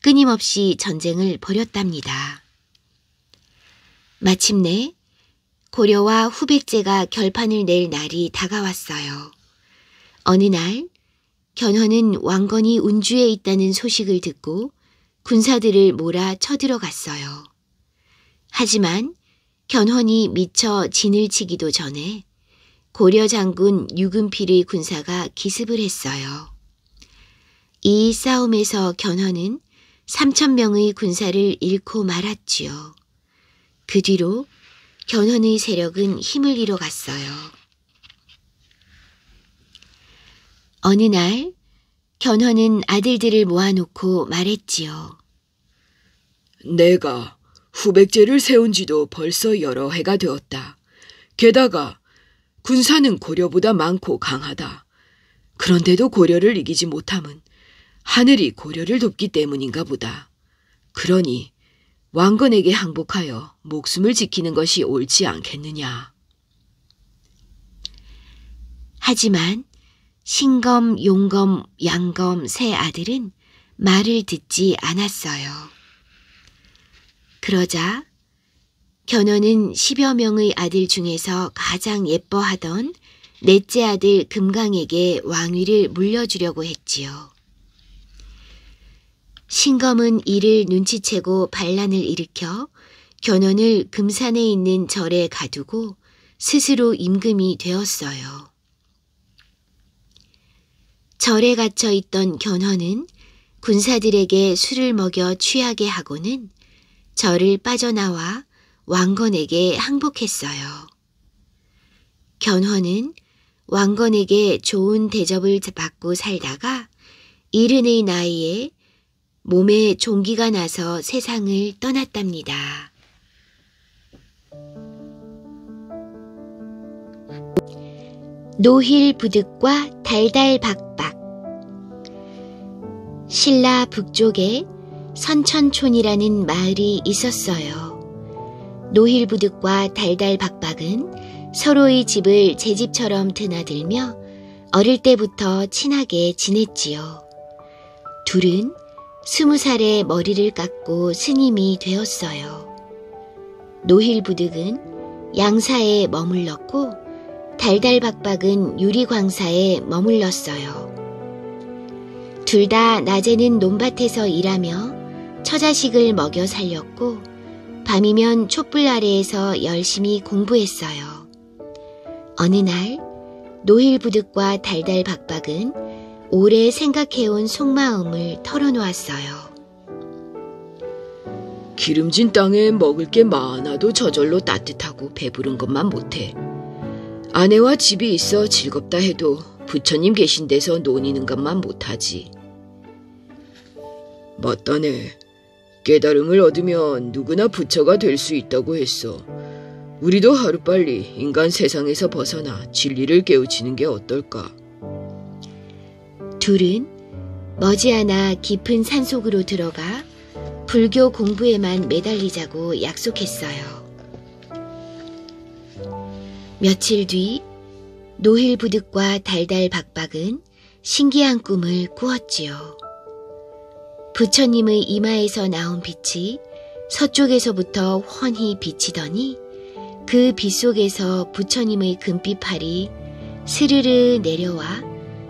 끊임없이 전쟁을 벌였답니다. 마침내 고려와 후백제가 결판을 낼 날이 다가왔어요. 어느 날 견훤은 왕건이 운주에 있다는 소식을 듣고 군사들을 몰아 쳐들어갔어요. 하지만 견훤이 미처 진을 치기도 전에 고려 장군 유금필의 군사가 기습을 했어요. 이 싸움에서 견훤은 3,000명의 군사를 잃고 말았지요. 그 뒤로 견훤의 세력은 힘을 잃어갔어요. 어느 날 견훤은 아들들을 모아놓고 말했지요. 내가 후백제를 세운 지도 벌써 여러 해가 되었다. 게다가 군사는 고려보다 많고 강하다. 그런데도 고려를 이기지 못함은 하늘이 고려를 돕기 때문인가 보다. 그러니 왕건에게 항복하여 목숨을 지키는 것이 옳지 않겠느냐. 하지만 신검, 용검, 양검 세 아들은 말을 듣지 않았어요. 그러자 견훤은 10여 명의 아들 중에서 가장 예뻐하던 넷째 아들 금강에게 왕위를 물려주려고 했지요. 신검은 이를 눈치채고 반란을 일으켜 견훤을 금산에 있는 절에 가두고 스스로 임금이 되었어요. 절에 갇혀 있던 견훤은 군사들에게 술을 먹여 취하게 하고는 절을 빠져나와 왕건에게 항복했어요. 견훤은 왕건에게 좋은 대접을 받고 살다가 70의 나이에 몸에 종기가 나서 세상을 떠났답니다. 노힐부득과 달달박박. 신라 북쪽에 선천촌이라는 마을이 있었어요. 노힐부득과 달달박박은 서로의 집을 제 집처럼 드나들며 어릴 때부터 친하게 지냈지요. 둘은 20살에 머리를 깎고 스님이 되었어요. 노힐부득은 양사에 머물렀고 달달박박은 유리광사에 머물렀어요. 둘 다 낮에는 논밭에서 일하며 처자식을 먹여 살렸고 밤이면 촛불 아래에서 열심히 공부했어요. 어느 날 노힐부득과 달달박박은 오래 생각해온 속마음을 털어놓았어요. 기름진 땅에 먹을 게 많아도 저절로 따뜻하고 배부른 것만 못해. 아내와 집이 있어 즐겁다 해도 부처님 계신 데서 논이는 것만 못하지. 맞다네. 깨달음을 얻으면 누구나 부처가 될 수 있다고 했어. 우리도 하루빨리 인간 세상에서 벗어나 진리를 깨우치는 게 어떨까? 둘은 머지않아 깊은 산속으로 들어가 불교 공부에만 매달리자고 약속했어요. 며칠 뒤 노힐부득과 달달박박은 신기한 꿈을 꾸었지요. 부처님의 이마에서 나온 빛이 서쪽에서부터 훤히 비치더니 그 빛 속에서 부처님의 금빛 팔이 스르르 내려와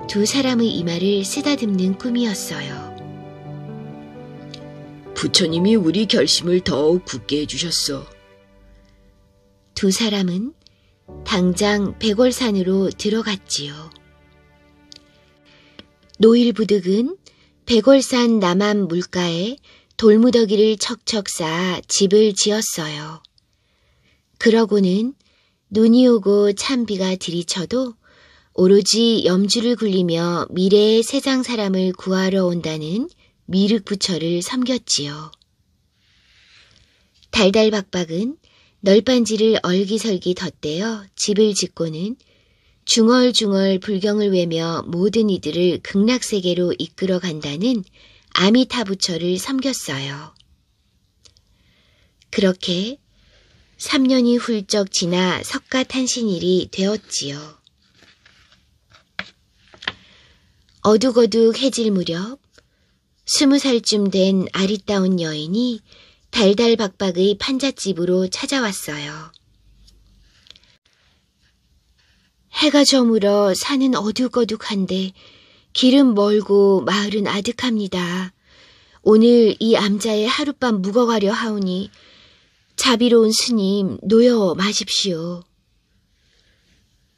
두 사람의 이마를 쓰다듬는 꿈이었어요. 부처님이 우리 결심을 더욱 굳게 해주셨어. 두 사람은 당장 백월산으로 들어갔지요. 노힐부득은 백월산 남한 물가에 돌무더기를 척척 쌓아 집을 지었어요. 그러고는 눈이 오고 찬비가 들이쳐도 오로지 염주를 굴리며 미래의 세상 사람을 구하러 온다는 미륵부처를 섬겼지요. 달달박박은 널빤지를 얼기설기 덧대어 집을 짓고는 중얼중얼 불경을 외며 모든 이들을 극락세계로 이끌어 간다는 아미타 부처를 섬겼어요. 그렇게 3년이 훌쩍 지나 석가탄신일이 되었지요. 어둑어둑 해질 무렵 20살쯤 된 아리따운 여인이 달달박박의 판잣집으로 찾아왔어요. 해가 저물어 산은 어둑어둑한데 길은 멀고 마을은 아득합니다. 오늘 이 암자에 하룻밤 묵어가려 하오니 자비로운 스님 놓여 마십시오.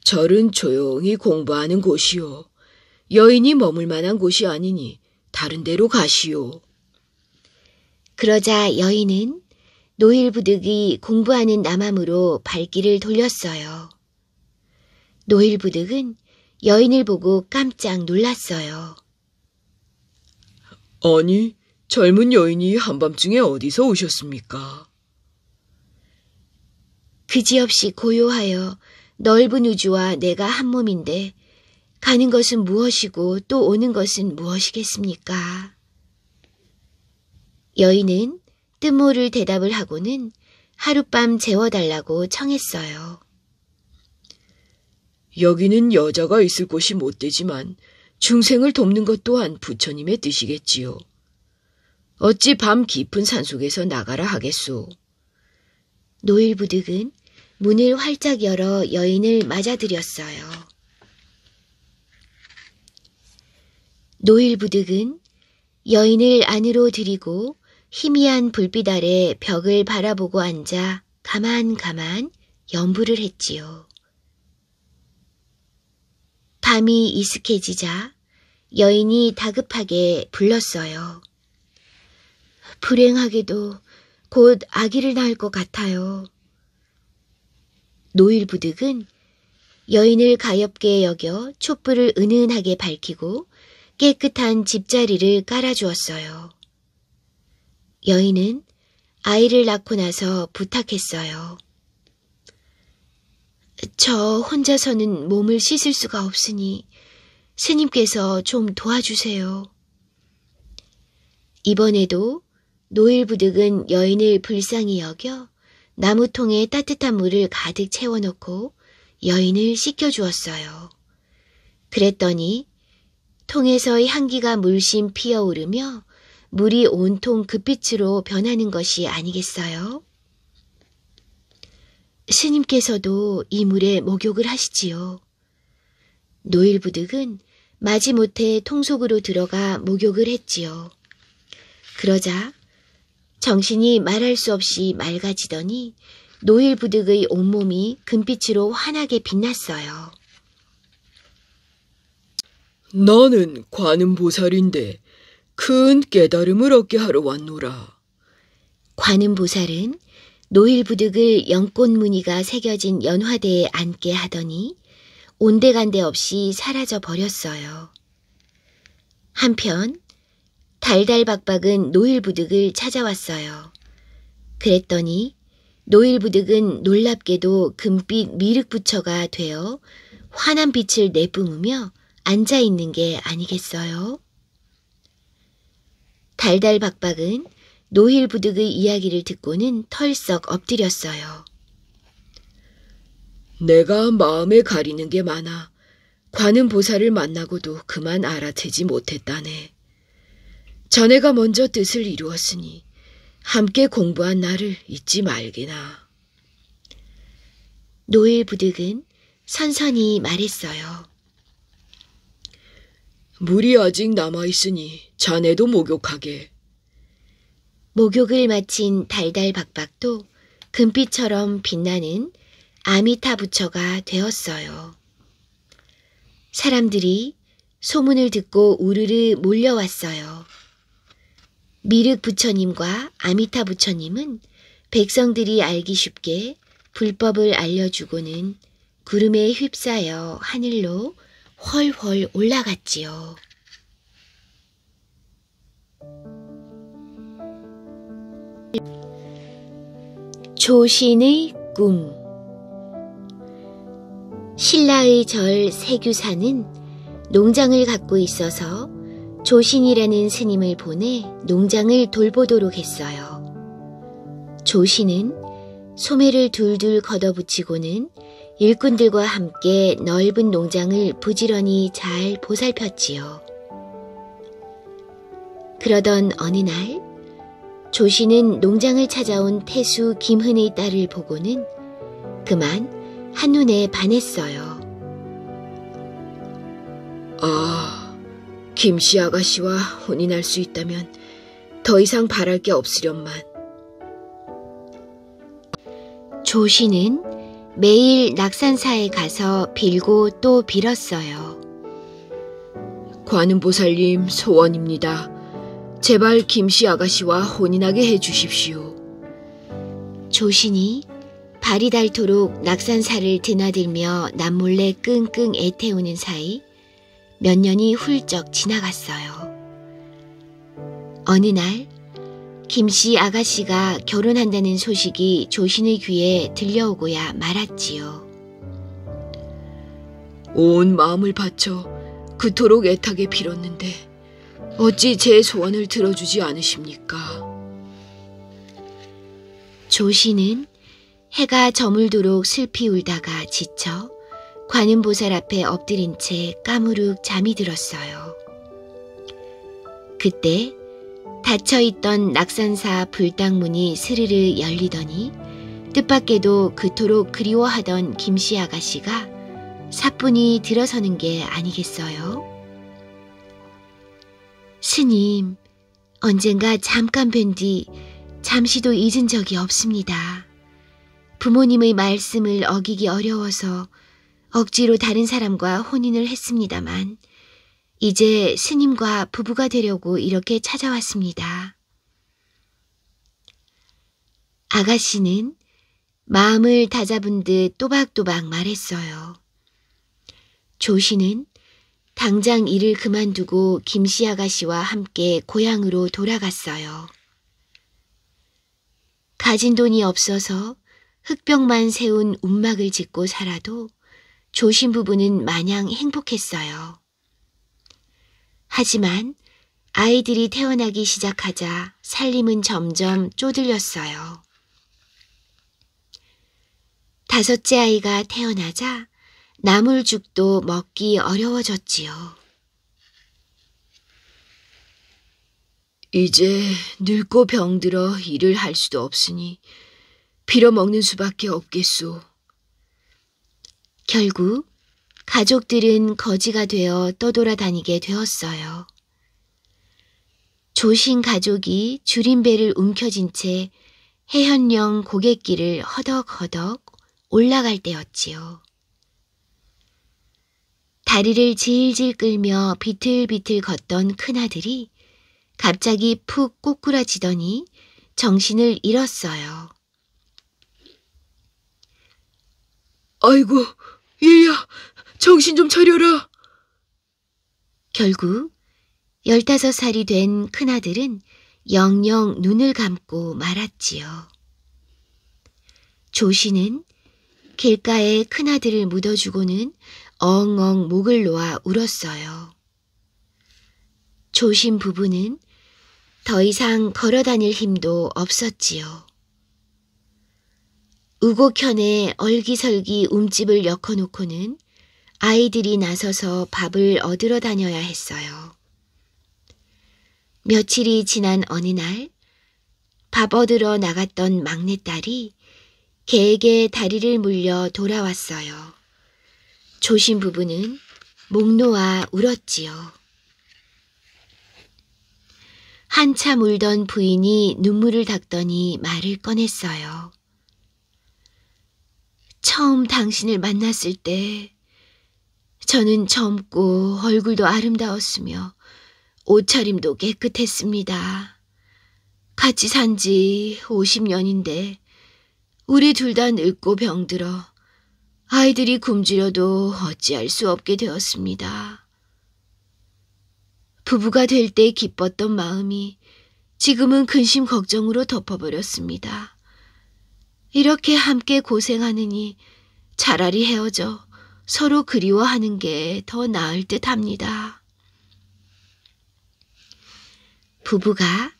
절은 조용히 공부하는 곳이요. 여인이 머물 만한 곳이 아니니 다른 데로 가시오. 그러자 여인은 노일부득이 공부하는 남함으로 발길을 돌렸어요. 노일부득은 여인을 보고 깜짝 놀랐어요. 아니, 젊은 여인이 한밤중에 어디서 오셨습니까? 그지없이 고요하여 넓은 우주와 내가 한 몸인데 가는 것은 무엇이고 또 오는 것은 무엇이겠습니까? 여인은 뜻모를 대답을 하고는 하룻밤 재워달라고 청했어요. 여기는 여자가 있을 곳이 못되지만 중생을 돕는 것 또한 부처님의 뜻이겠지요. 어찌 밤 깊은 산속에서 나가라 하겠소. 노일부득은 문을 활짝 열어 여인을 맞아들였어요. 노일부득은 여인을 안으로 들이고 희미한 불빛 아래 벽을 바라보고 앉아 가만 연부를 했지요. 밤이 이슥해지자 여인이 다급하게 불렀어요. 불행하게도 곧 아기를 낳을 것 같아요. 노일부득은 여인을 가엾게 여겨 촛불을 은은하게 밝히고 깨끗한 집자리를 깔아주었어요. 여인은 아이를 낳고 나서 부탁했어요. 저 혼자서는 몸을 씻을 수가 없으니 스님께서 좀 도와주세요. 이번에도 노일부득은 여인을 불쌍히 여겨 나무통에 따뜻한 물을 가득 채워놓고 여인을 씻겨주었어요. 그랬더니 통에서의 향기가 물씬 피어오르며 물이 온통 급빛으로 변하는 것이 아니겠어요? 스님께서도 이 물에 목욕을 하시지요. 노일부득은 마지못해 통 속으로 들어가 목욕을 했지요. 그러자 정신이 말할 수 없이 맑아지더니 노일부득의 온몸이 금빛으로 환하게 빛났어요. 나는 관음보살인데 큰 깨달음을 얻게 하러 왔노라. 관음보살은 노일부득을 연꽃무늬가 새겨진 연화대에 앉게 하더니 온데간데 없이 사라져 버렸어요. 한편 달달박박은 노일부득을 찾아왔어요. 그랬더니 노일부득은 놀랍게도 금빛 미륵부처가 되어 환한 빛을 내뿜으며 앉아있는 게 아니겠어요? 달달박박은 노일부득의 이야기를 듣고는 털썩 엎드렸어요. 내가 마음에 가리는 게 많아 관음보살을 만나고도 그만 알아채지 못했다네. 자네가 먼저 뜻을 이루었으니 함께 공부한 나를 잊지 말게나. 노일부득은 선선히 말했어요. 물이 아직 남아있으니 자네도 목욕하게. 목욕을 마친 달달박박도 금빛처럼 빛나는 아미타 부처가 되었어요. 사람들이 소문을 듣고 우르르 몰려왔어요. 미륵 부처님과 아미타 부처님은 백성들이 알기 쉽게 불법을 알려주고는 구름에 휩싸여 하늘로 훨훨 올라갔지요. 조신의 꿈. 신라의 절 세규사는 농장을 갖고 있어서 조신이라는 스님을 보내 농장을 돌보도록 했어요. 조신은 소매를 둘둘 걷어붙이고는 일꾼들과 함께 넓은 농장을 부지런히 잘 보살폈지요. 그러던 어느 날 조신은 농장을 찾아온 태수 김흔의 딸을 보고는 그만 한눈에 반했어요. 아, 김씨 아가씨와 혼인할 수 있다면 더 이상 바랄 게 없으련만. 조신은 매일 낙산사에 가서 빌고 또 빌었어요. 관음보살님 소원입니다. 제발 김씨 아가씨와 혼인하게 해주십시오. 조신이 발이 닳도록 낙산사를 드나들며 남몰래 끙끙 애태우는 사이 몇 년이 훌쩍 지나갔어요. 어느 날 김씨 아가씨가 결혼한다는 소식이 조신의 귀에 들려오고야 말았지요. 온 마음을 바쳐 그토록 애타게 빌었는데 어찌 제 소원을 들어주지 않으십니까? 조신은 해가 저물도록 슬피 울다가 지쳐 관음보살 앞에 엎드린 채 까무룩 잠이 들었어요. 그때 닫혀있던 낙산사 불당문이 스르르 열리더니 뜻밖에도 그토록 그리워하던 김씨 아가씨가 사뿐히 들어서는 게 아니겠어요? 스님, 언젠가 잠깐 뵌 뒤 잠시도 잊은 적이 없습니다. 부모님의 말씀을 어기기 어려워서 억지로 다른 사람과 혼인을 했습니다만 이제 스님과 부부가 되려고 이렇게 찾아왔습니다. 아가씨는 마음을 다잡은 듯 또박또박 말했어요. 조씨는 당장 일을 그만두고 김씨 아가씨와 함께 고향으로 돌아갔어요. 가진 돈이 없어서 흙벽만 세운 움막을 짓고 살아도 조신 부부는 마냥 행복했어요. 하지만 아이들이 태어나기 시작하자 살림은 점점 쪼들렸어요. 다섯째 아이가 태어나자 나물죽도 먹기 어려워졌지요. 이제 늙고 병들어 일을 할 수도 없으니 빌어먹는 수밖에 없겠소. 결국 가족들은 거지가 되어 떠돌아다니게 되었어요. 조신 가족이 줄임배를 움켜쥔 채 해현령 고갯길을 허덕허덕 올라갈 때였지요. 다리를 질질 끌며 비틀비틀 걷던 큰아들이 갑자기 푹 꼬꾸라지더니 정신을 잃었어요. 아이고, 얘야, 정신 좀 차려라. 결국 15살이 된 큰아들은 영영 눈을 감고 말았지요. 조씨는 길가에 큰아들을 묻어주고는 엉엉 목을 놓아 울었어요. 조신 부부는 더 이상 걸어다닐 힘도 없었지요. 우곡현에 얼기설기 움집을 엮어놓고는 아이들이 나서서 밥을 얻으러 다녀야 했어요. 며칠이 지난 어느 날 밥 얻으러 나갔던 막내딸이 개에게 다리를 물려 돌아왔어요. 조신 부부는 목 놓아 울었지요. 한참 울던 부인이 눈물을 닦더니 말을 꺼냈어요. 처음 당신을 만났을 때 저는 젊고 얼굴도 아름다웠으며 옷차림도 깨끗했습니다. 같이 산 지 50년인데 우리 둘 다 늙고 병들어 아이들이 굶주려도 어찌할 수 없게 되었습니다. 부부가 될 때 기뻤던 마음이 지금은 근심 걱정으로 덮어버렸습니다. 이렇게 함께 고생하느니 차라리 헤어져 서로 그리워하는 게 더 나을 듯 합니다. 부부가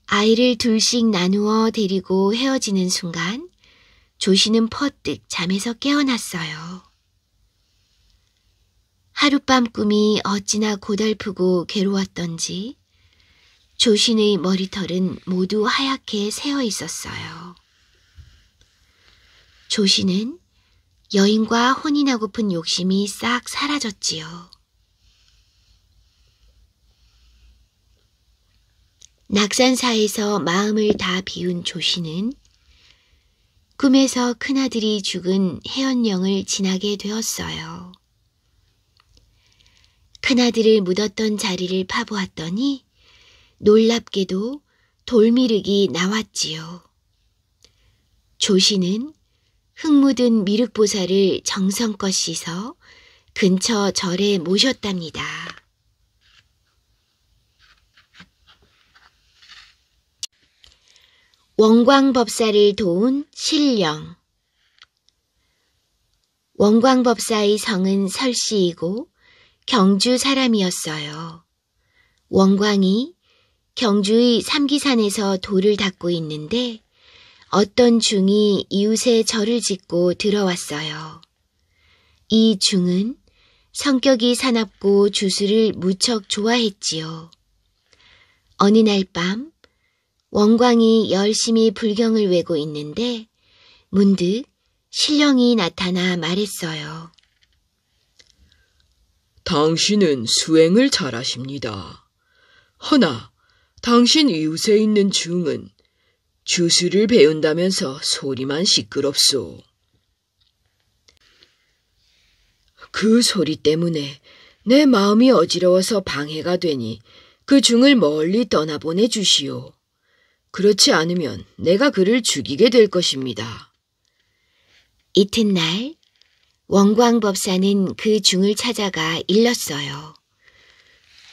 아이를 둘씩 나누어 데리고 헤어지는 순간 조씨는 퍼뜩 잠에서 깨어났어요. 하룻밤 꿈이 어찌나 고달프고 괴로웠던지 조신의 머리털은 모두 하얗게 새어 있었어요. 조신은 여인과 혼인하고픈 욕심이 싹 사라졌지요. 낙산사에서 마음을 다 비운 조신은 꿈에서 큰아들이 죽은 해연령을 지나게 되었어요. 큰아들을 묻었던 자리를 파보았더니 놀랍게도 돌미륵이 나왔지요. 조씨는 흙 묻은 미륵보살을 정성껏 씻어 근처 절에 모셨답니다. 원광법사를 도운 신령. 원광법사의 성은 설씨이고 경주 사람이었어요. 원광이 경주의 삼기산에서 돌을 닦고 있는데 어떤 중이 이웃의 절을 짓고 들어왔어요. 이 중은 성격이 사납고 주술을 무척 좋아했지요. 어느 날 밤 원광이 열심히 불경을 외고 있는데 문득 신령이 나타나 말했어요. 당신은 수행을 잘하십니다. 허나 당신 이웃에 있는 중은 주술을 배운다면서 소리만 시끄럽소. 그 소리 때문에 내 마음이 어지러워서 방해가 되니 그 중을 멀리 떠나보내 주시오. 그렇지 않으면 내가 그를 죽이게 될 것입니다. 이튿날 원광법사는 그 중을 찾아가 일렀어요.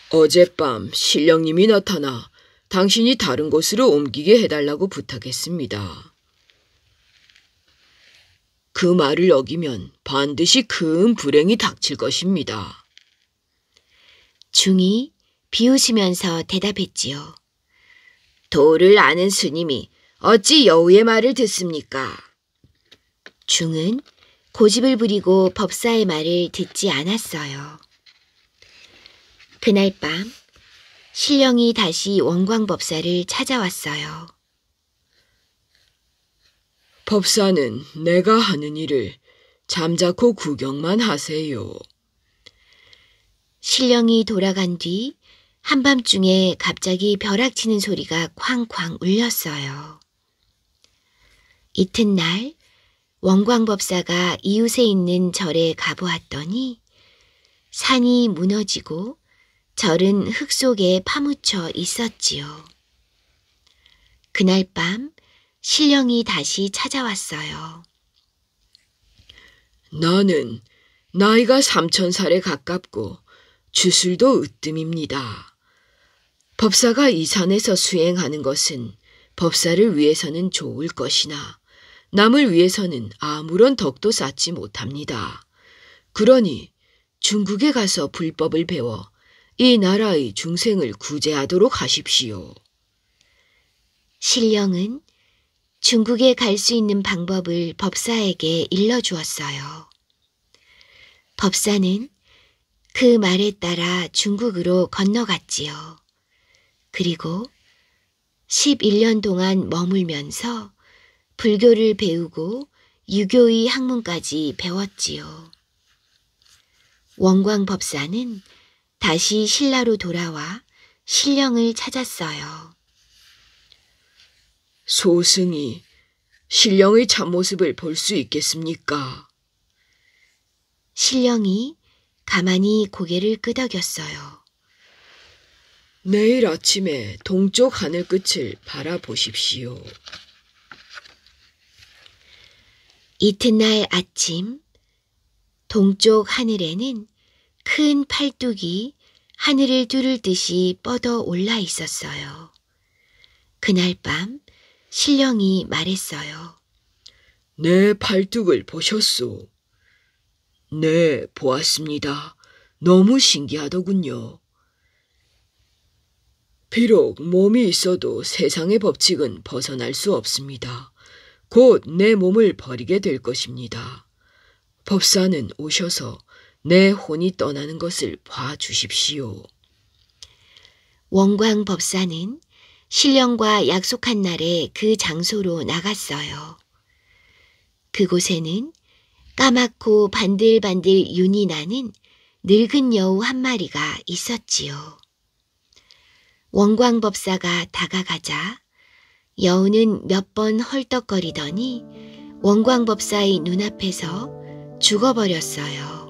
어젯밤 신령님이 나타나 당신이 다른 곳으로 옮기게 해달라고 부탁했습니다. 그 말을 어기면 반드시 큰 불행이 닥칠 것입니다. 중이 비웃으면서 대답했지요. 도를 아는 스님이 어찌 여우의 말을 듣습니까? 중은 고집을 부리고 법사의 말을 듣지 않았어요. 그날 밤 신령이 다시 원광법사를 찾아왔어요. 법사는 내가 하는 일을 잠자코 구경만 하세요. 신령이 돌아간 뒤 한밤중에 갑자기 벼락치는 소리가 쾅쾅 울렸어요. 이튿날 원광법사가 이웃에 있는 절에 가보았더니 산이 무너지고 절은 흙 속에 파묻혀 있었지요. 그날 밤 신령이 다시 찾아왔어요. 나는 나이가 3000살에 가깝고 주술도 으뜸입니다. 법사가 이 산에서 수행하는 것은 법사를 위해서는 좋을 것이나 남을 위해서는 아무런 덕도 쌓지 못합니다. 그러니 중국에 가서 불법을 배워 이 나라의 중생을 구제하도록 하십시오. 신령은 중국에 갈 수 있는 방법을 법사에게 일러주었어요. 법사는 그 말에 따라 중국으로 건너갔지요. 그리고 11년 동안 머물면서 불교를 배우고 유교의 학문까지 배웠지요. 원광법사는 다시 신라로 돌아와 신령을 찾았어요. 소승이 신령의 참모습을 볼 수 있겠습니까? 신령이 가만히 고개를 끄덕였어요. 내일 아침에 동쪽 하늘 끝을 바라보십시오. 이튿날 아침 동쪽 하늘에는 큰 팔뚝이 하늘을 뚫을 듯이 뻗어 올라 있었어요. 그날 밤 신령이 말했어요. 내 팔뚝을 보셨소? 네, 보았습니다. 너무 신기하더군요. 비록 몸이 있어도 세상의 법칙은 벗어날 수 없습니다. 곧 내 몸을 버리게 될 것입니다. 법사는 오셔서 내 혼이 떠나는 것을 봐주십시오. 원광 법사는 신령과 약속한 날에 그 장소로 나갔어요. 그곳에는 까맣고 반들반들 윤이 나는 늙은 여우 한 마리가 있었지요. 원광 법사가 다가가자 여우는 몇 번 헐떡거리더니 원광 법사의 눈앞에서 죽어버렸어요.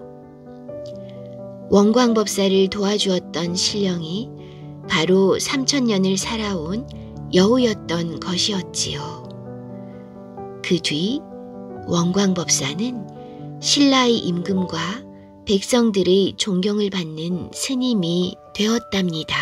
원광 법사를 도와주었던 신령이 바로 3000년을 살아온 여우였던 것이었지요. 그 뒤 원광 법사는 신라의 임금과 백성들의 존경을 받는 스님이 되었답니다.